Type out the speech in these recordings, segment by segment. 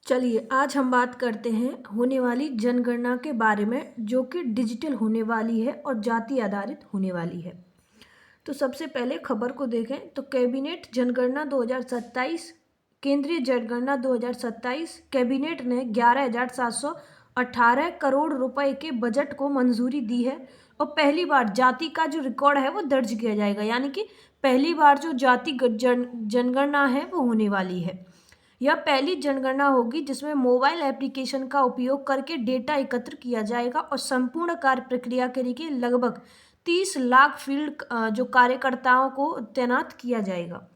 चलिए आज हम बात करते हैं होने वाली जनगणना के बारे में जो कि डिजिटल होने वाली है और जाति आधारित होने वाली है। तो सबसे पहले खबर को देखें तो कैबिनेट जनगणना 2027 केंद्रीय जनगणना 2027 कैबिनेट ने 11,718 करोड़ रुपए के बजट को मंजूरी दी है और पहली बार जाति का जो रिकॉर्ड है वो दर्ज किया जाएगा, यानी कि पहली बार जो जाति जनगणना है वो होने वाली है। यह पहली जनगणना होगी जिसमें मोबाइल एप्लीकेशन का उपयोग करके डेटा एकत्र किया जाएगा और संपूर्ण कार्य प्रक्रिया के लिए लगभग 30 लाख फील्ड जो कार्यकर्ताओं को तैनात किया जाएगा।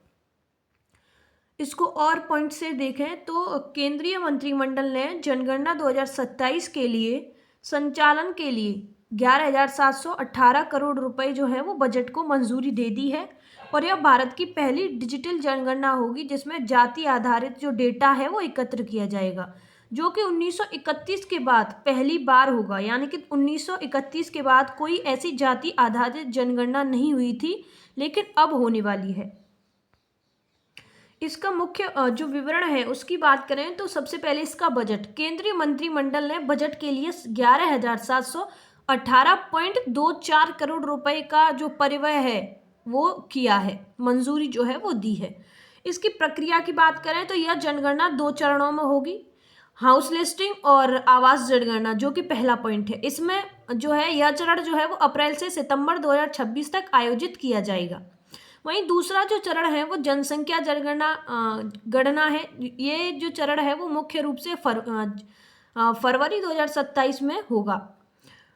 इसको और पॉइंट से देखें तो केंद्रीय मंत्रिमंडल ने जनगणना 2027 के लिए संचालन के लिए 11,718 करोड़ रुपए जो है वो बजट को मंजूरी दे दी है और यह भारत की पहली डिजिटल जनगणना होगी जिसमें जाति आधारित जो डेटा है वो एकत्र किया जाएगा, जो कि 1931 के बाद पहली बार होगा। यानी कि 1931 के बाद कोई ऐसी जाति आधारित जनगणना नहीं हुई थी, लेकिन अब होने वाली है। इसका मुख्य जो विवरण है उसकी बात करें तो सबसे पहले इसका बजट केंद्रीय मंत्रिमंडल ने बजट के लिए 11,718.24 करोड़ रुपए का जो परिव्यय है वो किया है, मंजूरी जो है वो दी है। इसकी प्रक्रिया की बात करें तो यह जनगणना 2 चरणों में होगी, हाउस लिस्टिंग और आवास जनगणना, जो कि पहला पॉइंट है। इसमें जो है यह चरण जो है वो अप्रैल से सितंबर 2026 तक आयोजित किया जाएगा। वहीं दूसरा जो चरण है वो जनसंख्या जनगणना गणना है। ये जो चरण है वो मुख्य रूप से फरवरी 2027 में होगा।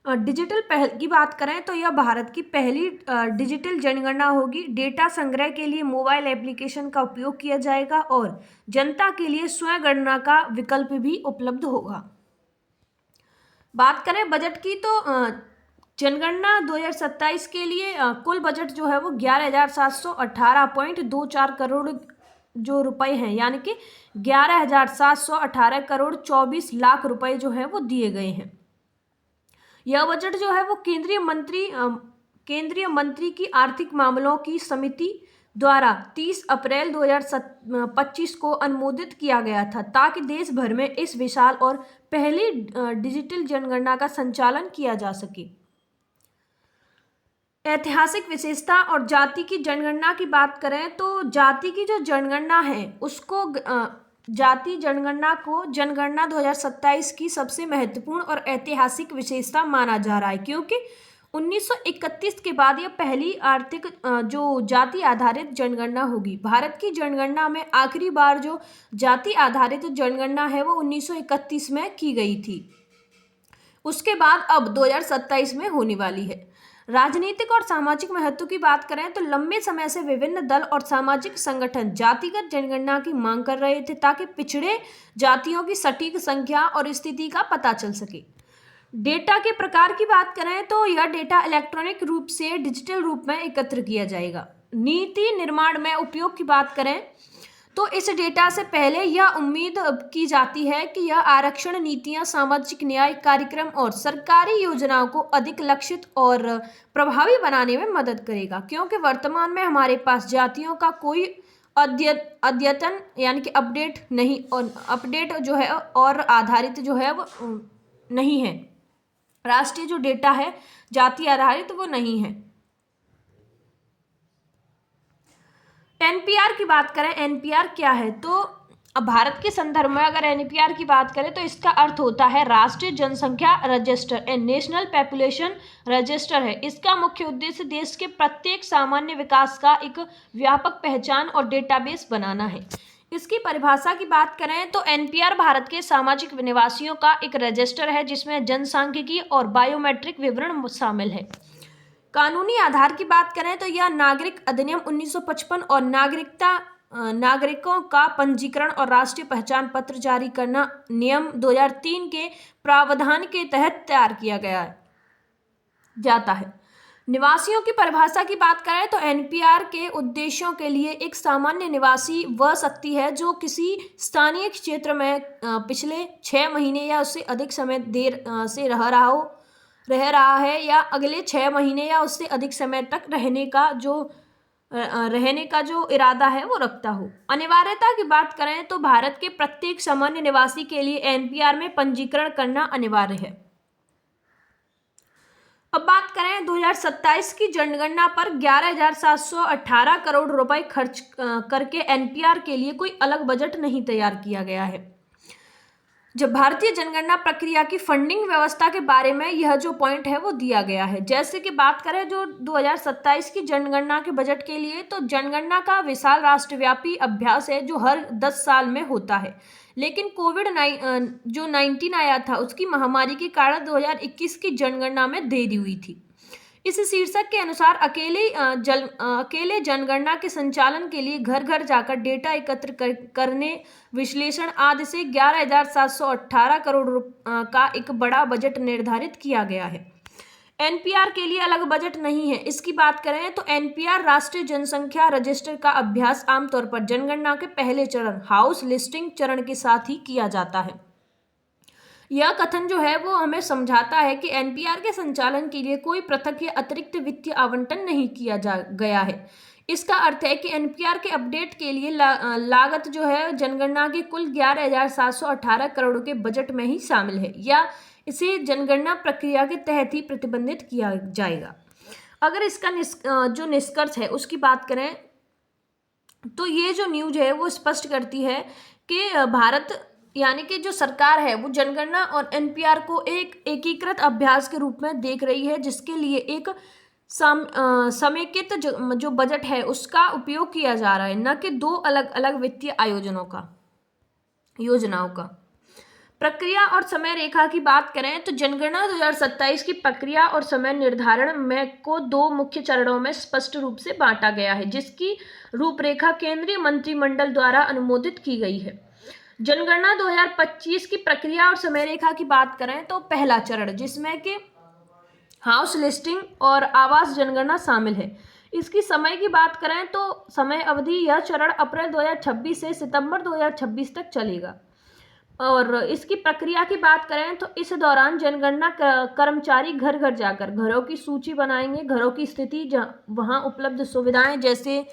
डिजिटल पहल की बात करें तो यह भारत की पहली डिजिटल जनगणना होगी। डेटा संग्रह के लिए मोबाइल एप्लीकेशन का उपयोग किया जाएगा और जनता के लिए स्वयं गणना का विकल्प भी उपलब्ध होगा। बात करें बजट की तो जनगणना 2027 के लिए कुल बजट जो है वो 11,718.24 करोड़ जो रुपए हैं, यानी कि 11,718 करोड़ 24 लाख रुपए जो है वो दिए गए हैं। यह बजट जो है वो केंद्रीय मंत्री की आर्थिक मामलों की समिति द्वारा 30 अप्रैल 2025 को अनुमोदित किया गया था ताकि देश भर में इस विशाल और पहली डिजिटल जनगणना का संचालन किया जा सके। ऐतिहासिक विशेषता और जाति की जनगणना की बात करें तो जाति की जो जनगणना है उसको जाति जनगणना को जनगणना 2027 की सबसे महत्वपूर्ण और ऐतिहासिक विशेषता माना जा रहा है, क्योंकि 1931 के बाद यह पहली आर्थिक जो जाति आधारित जनगणना होगी। भारत की जनगणना में आखिरी बार जो जाति आधारित जनगणना है वो 1931 में की गई थी। उसके बाद अब 2027 में होने वाली है। राजनीतिक और सामाजिक महत्व की बात करें तो लंबे समय से विभिन्न दल और सामाजिक संगठन जातिगत जनगणना की मांग कर रहे थे ताकि पिछड़े जातियों की सटीक संख्या और स्थिति का पता चल सके। डेटा के प्रकार की बात करें तो यह डेटा इलेक्ट्रॉनिक रूप से डिजिटल रूप में एकत्र किया जाएगा। नीति निर्माण में उपयोग की बात करें तो इस डेटा से पहले यह उम्मीद की जाती है कि यह आरक्षण नीतियां, सामाजिक न्याय कार्यक्रम और सरकारी योजनाओं को अधिक लक्षित और प्रभावी बनाने में मदद करेगा, क्योंकि वर्तमान में हमारे पास जातियों का कोई अद्यतन यानी कि अपडेट नहीं और अपडेट जो है और आधारित जो है वो नहीं है। राष्ट्रीय जो डेटा है जाति आधारित वो नहीं है। एनपीआर की बात करें, एनपीआर क्या है तो अब भारत के संदर्भ में अगर एनपीआर की बात करें तो इसका अर्थ होता है राष्ट्रीय जनसंख्या रजिस्टर, नेशनल पॉपुलेशन रजिस्टर है। इसका मुख्य उद्देश्य देश के प्रत्येक सामान्य विकास का एक व्यापक पहचान और डेटाबेस बनाना है। इसकी परिभाषा की बात करें तो एनपीआर भारत के सामाजिक निवासियों का एक रजिस्टर है जिसमें जनसांख्यिकी और बायोमेट्रिक विवरण शामिल है। कानूनी आधार की बात करें तो यह नागरिक अधिनियम 1955 और नागरिकों का पंजीकरण और राष्ट्रीय पहचान पत्र जारी करना नियम 2003 के प्रावधान के तहत तैयार किया गया जाता है। निवासियों की परिभाषा की बात करें तो एनपीआर के उद्देश्यों के लिए एक सामान्य निवासी वह शक्ति है जो किसी स्थानीय क्षेत्र में पिछले 6 महीने या उससे अधिक समय देर से रह रहा है या अगले 6 महीने या उससे अधिक समय तक रहने का जो रहने का जो इरादा है वो रखता हो। अनिवार्यता की बात करें तो भारत के प्रत्येक सामान्य निवासी के लिए एनपीआर में पंजीकरण करना अनिवार्य है। अब बात करें 2027 की जनगणना पर 11,718 करोड़ रुपए खर्च करके एनपीआर के लिए कोई अलग बजट नहीं तैयार किया गया है। जब भारतीय जनगणना प्रक्रिया की फंडिंग व्यवस्था के बारे में यह जो पॉइंट है वो दिया गया है। जैसे कि बात करें जो 2027 की जनगणना के बजट के लिए, तो जनगणना का विशाल राष्ट्रव्यापी अभ्यास है जो हर 10 साल में होता है, लेकिन जो 19 आया था उसकी महामारी के कारण 2021 की जनगणना में देरी हुई थी। इस शीर्षक के अनुसार अकेले जनगणना के संचालन के लिए घर घर जाकर डेटा एकत्र करने, विश्लेषण आदि से 11,718 करोड़ का एक बड़ा बजट निर्धारित किया गया है। एनपीआर के लिए अलग बजट नहीं है। इसकी बात करें तो एनपीआर राष्ट्रीय जनसंख्या रजिस्टर का अभ्यास आमतौर पर जनगणना के पहले चरण हाउस लिस्टिंग चरण के साथ ही किया जाता है। यह कथन जो है वो हमें समझाता है कि एनपीआर के संचालन के लिए कोई पृथक या अतिरिक्त वित्तीय आवंटन नहीं किया गया है। इसका अर्थ है कि एनपीआर के अपडेट के लिए लागत जो है जनगणना के कुल 11,718 करोड़ के बजट में ही शामिल है, या इसे जनगणना प्रक्रिया के तहत ही प्रतिबंधित किया जाएगा। अगर इसका जो निष्कर्ष है उसकी बात करें तो ये जो न्यूज है वो स्पष्ट करती है कि भारत यानी कि जो सरकार है वो जनगणना और एनपीआर को एक एकीकृत अभ्यास के रूप में देख रही है, जिसके लिए एक समेकित जो बजट है उसका उपयोग किया जा रहा है, न कि दो अलग अलग वित्तीय योजनाओं का। प्रक्रिया और समय रेखा की बात करें तो जनगणना 2027 की प्रक्रिया और समय निर्धारण में को दो मुख्य चरणों में स्पष्ट रूप से बांटा गया है, जिसकी रूपरेखा केंद्रीय मंत्रिमंडल द्वारा अनुमोदित की गई है। जनगणना 2025 की प्रक्रिया और समय रेखा की बात करें तो पहला चरण, जिसमें कि हाउस लिस्टिंग और आवास जनगणना शामिल है। इसकी समय की बात करें तो समय अवधि यह चरण अप्रैल 2026 से सितंबर 2026 तक चलेगा। और इसकी प्रक्रिया की बात करें तो इस दौरान जनगणना कर्मचारी घर घर जाकर घरों की सूची बनाएंगे, घरों की स्थिति, वहां उपलब्ध सुविधाएं जैसे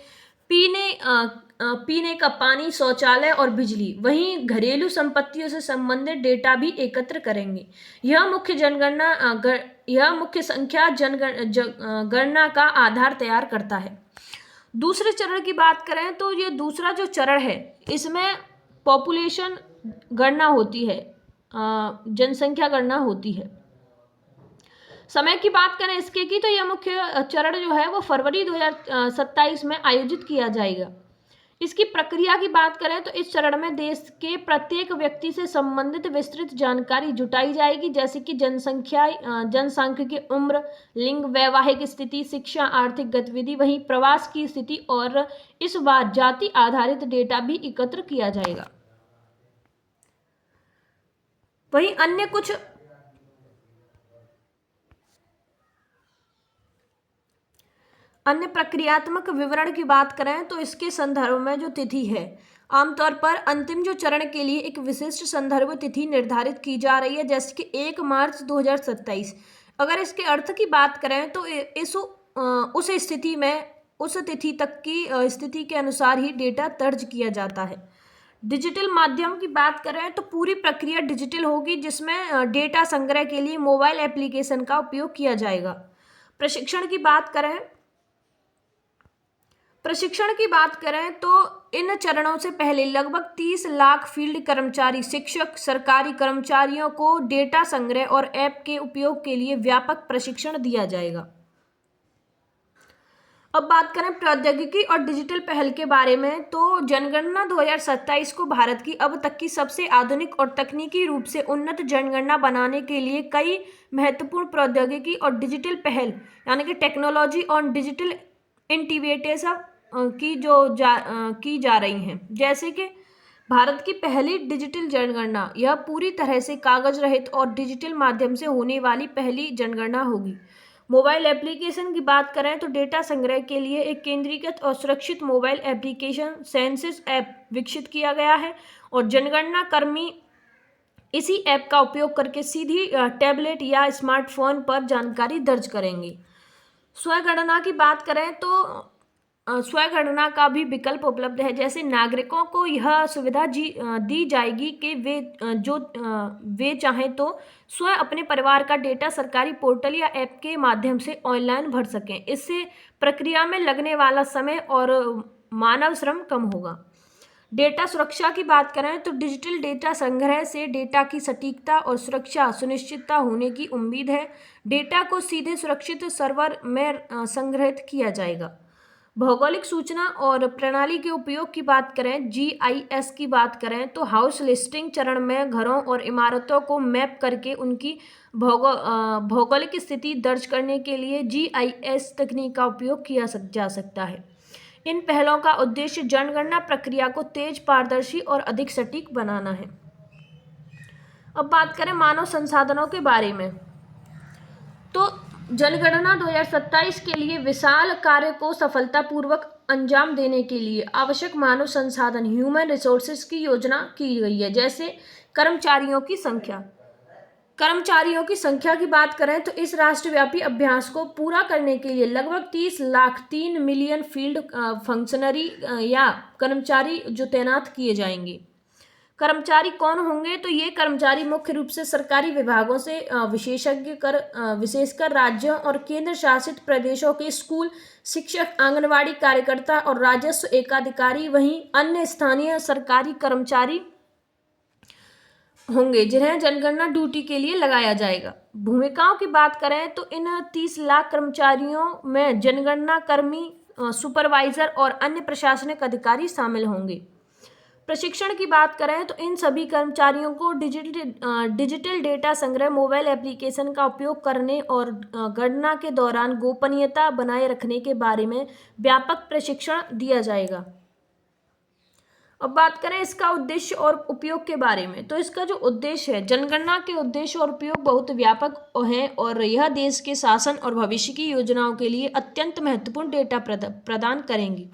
पीने का पानी, शौचालय और बिजली, वहीं घरेलू संपत्तियों से संबंधित डेटा भी एकत्र करेंगे। यह मुख्य संख्या गणना का आधार तैयार करता है। दूसरे चरण की बात करें तो ये दूसरा जो चरण है इसमें पॉपुलेशन गणना होती है, जनसंख्या गणना होती है। समय की बात करें इसके की तो यह मुख्य चरण जो है वो फरवरी 2027 में आयोजित किया जाएगा। इसकी प्रक्रिया की बात करें तो इस चरण में देश के प्रत्येक व्यक्ति से संबंधित विस्तृत जानकारी जुटाई जाएगी, जैसे कि जनसांख्यिकी, उम्र, लिंग, वैवाहिक स्थिति, शिक्षा, आर्थिक गतिविधि, वहीं प्रवास की स्थिति, और इस बार जाति आधारित डेटा भी एकत्र किया जाएगा। वहीं अन्य प्रक्रियात्मक विवरण की बात करें तो इसके संदर्भ में जो तिथि है, आमतौर पर अंतिम जो चरण के लिए एक विशिष्ट संदर्भ तिथि निर्धारित की जा रही है, जैसे कि 1 मार्च 2027। अगर इसके अर्थ की बात करें तो उस तिथि तक की स्थिति के अनुसार ही डेटा दर्ज किया जाता है। डिजिटल माध्यम की बात करें तो पूरी प्रक्रिया डिजिटल होगी, जिसमें डेटा संग्रह के लिए मोबाइल एप्लीकेशन का उपयोग किया जाएगा। प्रशिक्षण की बात करें तो इन चरणों से पहले लगभग 30 लाख फील्ड कर्मचारी, शिक्षक, सरकारी कर्मचारियों को डेटा संग्रह और ऐप के उपयोग के लिए व्यापक प्रशिक्षण दिया जाएगा। अब बात करें प्रौद्योगिकी और डिजिटल पहल के बारे में तो जनगणना 2027 को भारत की अब तक की सबसे आधुनिक और तकनीकी रूप से उन्नत जनगणना बनाने के लिए कई महत्वपूर्ण प्रौद्योगिकी और डिजिटल पहल यानी कि टेक्नोलॉजी और डिजिटल इंटीग्रेशन की जा रही हैं। जैसे कि भारत की पहली डिजिटल जनगणना, यह पूरी तरह से कागज रहित और डिजिटल माध्यम से होने वाली पहली जनगणना होगी। मोबाइल एप्लीकेशन की बात करें तो डेटा संग्रह के लिए एक केंद्रीकृत और सुरक्षित मोबाइल एप्लीकेशन सेंसस ऐप विकसित किया गया है, और जनगणना कर्मी इसी ऐप का उपयोग करके सीधी टैबलेट या स्मार्टफोन पर जानकारी दर्ज करेंगे। स्वगणना की बात करें तो स्वगणना का भी विकल्प उपलब्ध है। जैसे नागरिकों को यह सुविधा दी जाएगी कि वे चाहें तो स्वयं अपने परिवार का डेटा सरकारी पोर्टल या ऐप के माध्यम से ऑनलाइन भर सकें। इससे प्रक्रिया में लगने वाला समय और मानव श्रम कम होगा। डेटा सुरक्षा की बात करें तो डिजिटल डेटा संग्रह से डेटा की सटीकता और सुरक्षा सुनिश्चित होने की उम्मीद है। डेटा को सीधे सुरक्षित सर्वर में संग्रहित किया जाएगा। भौगोलिक सूचना और प्रणाली के उपयोग की बात करें, GIS की बात करें तो हाउस लिस्टिंग चरण में घरों और इमारतों को मैप करके उनकी भौगोलिक स्थिति दर्ज करने के लिए GIS तकनीक का उपयोग किया जा सकता है। इन पहलों का उद्देश्य जनगणना प्रक्रिया को तेज, पारदर्शी और अधिक सटीक बनाना है। अब बात करें मानव संसाधनों के बारे में, तो जनगणना 2027 के लिए विशाल कार्य को सफलतापूर्वक अंजाम देने के लिए आवश्यक मानव संसाधन ह्यूमन रिसोर्सेज की योजना की गई है। जैसे कर्मचारियों की संख्या की बात करें तो इस राष्ट्रव्यापी अभ्यास को पूरा करने के लिए लगभग 30 लाख 3 मिलियन फील्ड फंक्शनरी या कर्मचारी जो तैनात किए जाएंगे। कर्मचारी कौन होंगे? तो ये कर्मचारी मुख्य रूप से सरकारी विभागों से विशेषकर राज्यों और केंद्र शासित प्रदेशों के स्कूल शिक्षक, आंगनवाड़ी कार्यकर्ता और राजस्व एकाधिकारी, वहीं अन्य स्थानीय सरकारी कर्मचारी होंगे जिन्हें जनगणना ड्यूटी के लिए लगाया जाएगा। भूमिकाओं की बात करें तो इन 30 लाख कर्मचारियों में जनगणना कर्मी, सुपरवाइजर और अन्य प्रशासनिक अधिकारी शामिल होंगे। प्रशिक्षण की बात करें तो इन सभी कर्मचारियों को डिजिटल डेटा संग्रह, मोबाइल एप्लीकेशन का उपयोग करने और गणना के दौरान गोपनीयता बनाए रखने के बारे में व्यापक प्रशिक्षण दिया जाएगा। अब बात करें इसका उद्देश्य और उपयोग के बारे में, तो इसका जो उद्देश्य है, जनगणना के उद्देश्य और उपयोग बहुत व्यापक हैं और यह देश के शासन और भविष्य की योजनाओं के लिए अत्यंत महत्वपूर्ण डेटा प्रदान करेंगी।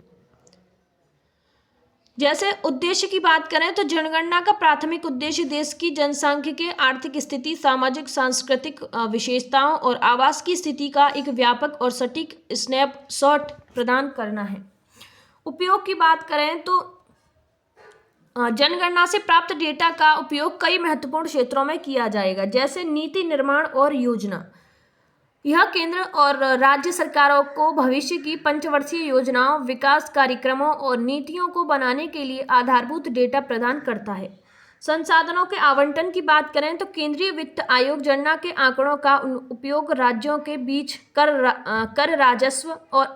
जैसे उद्देश्य की बात करें तो जनगणना का प्राथमिक उद्देश्य देश की जनसांख्यिकीय, आर्थिक स्थिति, सामाजिक सांस्कृतिक विशेषताओं और आवास की स्थिति का एक व्यापक और सटीक स्नैपशॉट प्रदान करना है। उपयोग की बात करें तो जनगणना से प्राप्त डेटा का उपयोग कई महत्वपूर्ण क्षेत्रों में किया जाएगा। जैसे नीति निर्माण और योजना, यह केंद्र और राज्य सरकारों को भविष्य की पंचवर्षीय योजनाओं, विकास कार्यक्रमों और नीतियों को बनाने के लिए आधारभूत डेटा प्रदान करता है। संसाधनों के आवंटन की बात करें तो केंद्रीय वित्त आयोग जनगणना के आंकड़ों का उपयोग राज्यों के बीच कर राजस्व और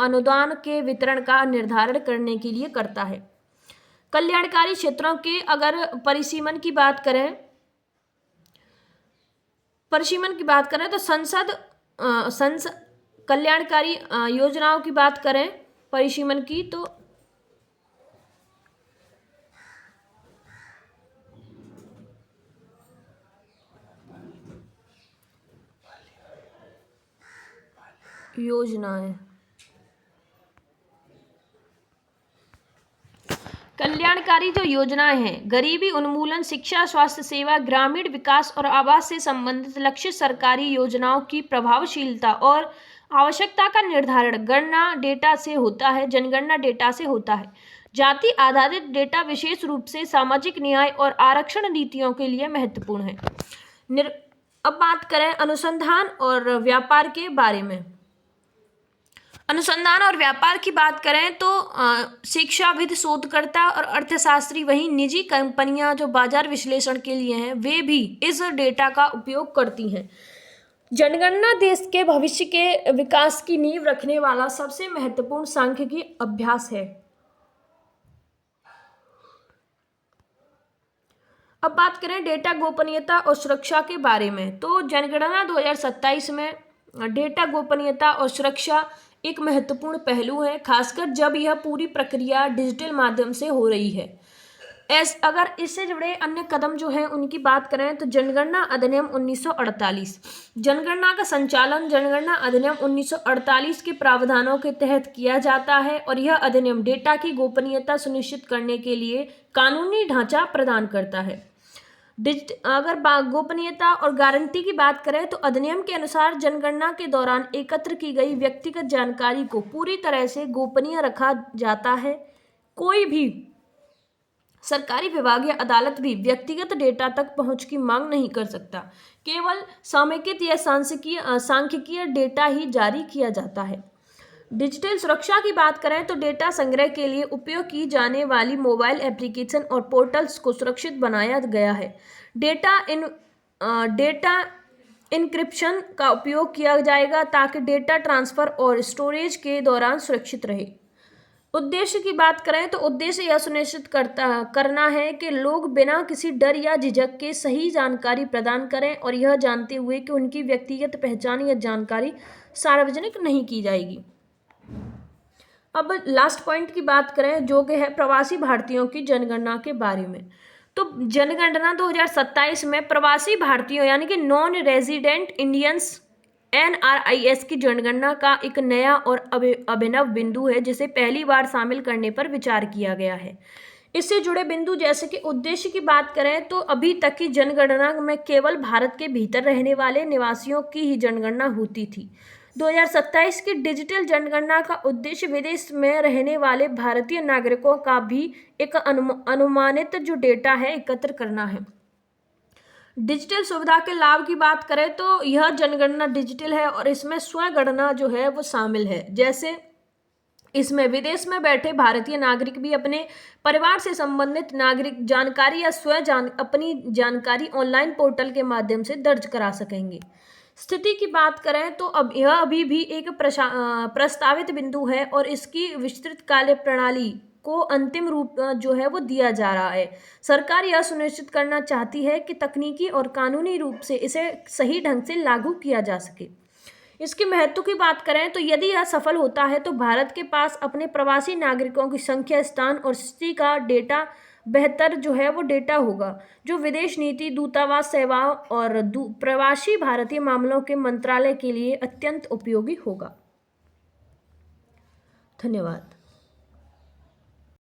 अनुदान के वितरण का निर्धारण करने के लिए करता है। कल्याणकारी क्षेत्रों के अगर परिसीमन की बात करें तो कल्याणकारी योजनाओं की बात करें परिसीमन की, तो योजनाएं कल्याणकारी जो योजनाएं हैं, गरीबी उन्मूलन, शिक्षा, स्वास्थ्य सेवा, ग्रामीण विकास और आवास से संबंधित लक्ष्य सरकारी योजनाओं की प्रभावशीलता और आवश्यकता का निर्धारण जनगणना डेटा से होता है। जाति आधारित डेटा विशेष रूप से सामाजिक न्याय और आरक्षण नीतियों के लिए महत्वपूर्ण है। अब बात करें अनुसंधान और व्यापार के बारे में। अनुसंधान और व्यापार की बात करें तो शिक्षाविद, शोधकर्ता और अर्थशास्त्री, वहीं निजी कंपनियां जो बाजार विश्लेषण के लिए हैं, वे भी इस डेटा का उपयोग करती हैं। जनगणना देश के भविष्य के विकास की नींव रखने वाला सबसे महत्वपूर्ण सांख्यिकी अभ्यास है। अब बात करें डेटा गोपनीयता और सुरक्षा के बारे में, तो जनगणना 2027 में डेटा गोपनीयता और सुरक्षा एक महत्वपूर्ण पहलू है, खासकर जब यह पूरी प्रक्रिया डिजिटल माध्यम से हो रही है। अगर इससे जुड़े अन्य कदम जो हैं उनकी बात करें तो जनगणना अधिनियम 1948, जनगणना का संचालन जनगणना अधिनियम 1948 के प्रावधानों के तहत किया जाता है और यह अधिनियम डेटा की गोपनीयता सुनिश्चित करने के लिए कानूनी ढांचा प्रदान करता है। अगर गोपनीयता और गारंटी की बात करें तो अधिनियम के अनुसार जनगणना के दौरान एकत्र की गई व्यक्तिगत जानकारी को पूरी तरह से गोपनीय रखा जाता है। कोई भी सरकारी विभाग या अदालत भी व्यक्तिगत डेटा तक पहुंच की मांग नहीं कर सकता। केवल समेकित या सांख्यिकीय डेटा ही जारी किया जाता है। डिजिटल सुरक्षा की बात करें तो डेटा संग्रह के लिए उपयोग की जाने वाली मोबाइल एप्लीकेशन और पोर्टल्स को सुरक्षित बनाया गया है। डेटा इनक्रिप्शन का उपयोग किया जाएगा ताकि डेटा ट्रांसफर और स्टोरेज के दौरान सुरक्षित रहे। उद्देश्य की बात करें तो उद्देश्य यह सुनिश्चित करना है कि लोग बिना किसी डर या झिझक के सही जानकारी प्रदान करें और यह जानते हुए कि उनकी व्यक्तिगत पहचान या जानकारी सार्वजनिक नहीं की जाएगी। अब लास्ट पॉइंट की बात करें जो कि है प्रवासी भारतीयों की जनगणना के बारे में। तो जनगणना 2027 में प्रवासी भारतीयों यानी कि नॉन रेजिडेंट इंडियंस NRIS की जनगणना का एक नया और अभिनव बिंदु है जिसे पहली बार शामिल करने पर विचार किया गया है। इससे जुड़े बिंदु जैसे कि उद्देश्य की बात करें तो अभी तक की जनगणना में केवल भारत के भीतर रहने वाले निवासियों की ही जनगणना होती थी। 2027 की डिजिटल जनगणना का उद्देश्य विदेश में रहने वाले भारतीय नागरिकों का भी एक अनुमानित जो डेटा है एकत्र करना है। डिजिटल सुविधा के लाभ की बात करें तो यह जनगणना डिजिटल है और इसमें स्वगणना जो है वो शामिल है। जैसे इसमें विदेश में बैठे भारतीय नागरिक भी अपने परिवार से संबंधित नागरिक जानकारी या अपनी जानकारी ऑनलाइन पोर्टल के माध्यम से दर्ज करा सकेंगे। स्थिति की बात करें तो अब यह अभी भी एक प्रस्तावित बिंदु है और इसकी विस्तृत कार्य प्रणाली को अंतिम रूप जो है वो दिया जा रहा है। सरकार यह सुनिश्चित करना चाहती है कि तकनीकी और कानूनी रूप से इसे सही ढंग से लागू किया जा सके। इसके महत्व की बात करें तो यदि यह सफल होता है तो भारत के पास अपने प्रवासी नागरिकों की संख्या, स्थान और स्थिति का डेटा बेहतर जो है वो डेटा होगा जो विदेश नीति, दूतावास सेवाओं और प्रवासी भारतीय मामलों के मंत्रालय के लिए अत्यंत उपयोगी होगा। धन्यवाद।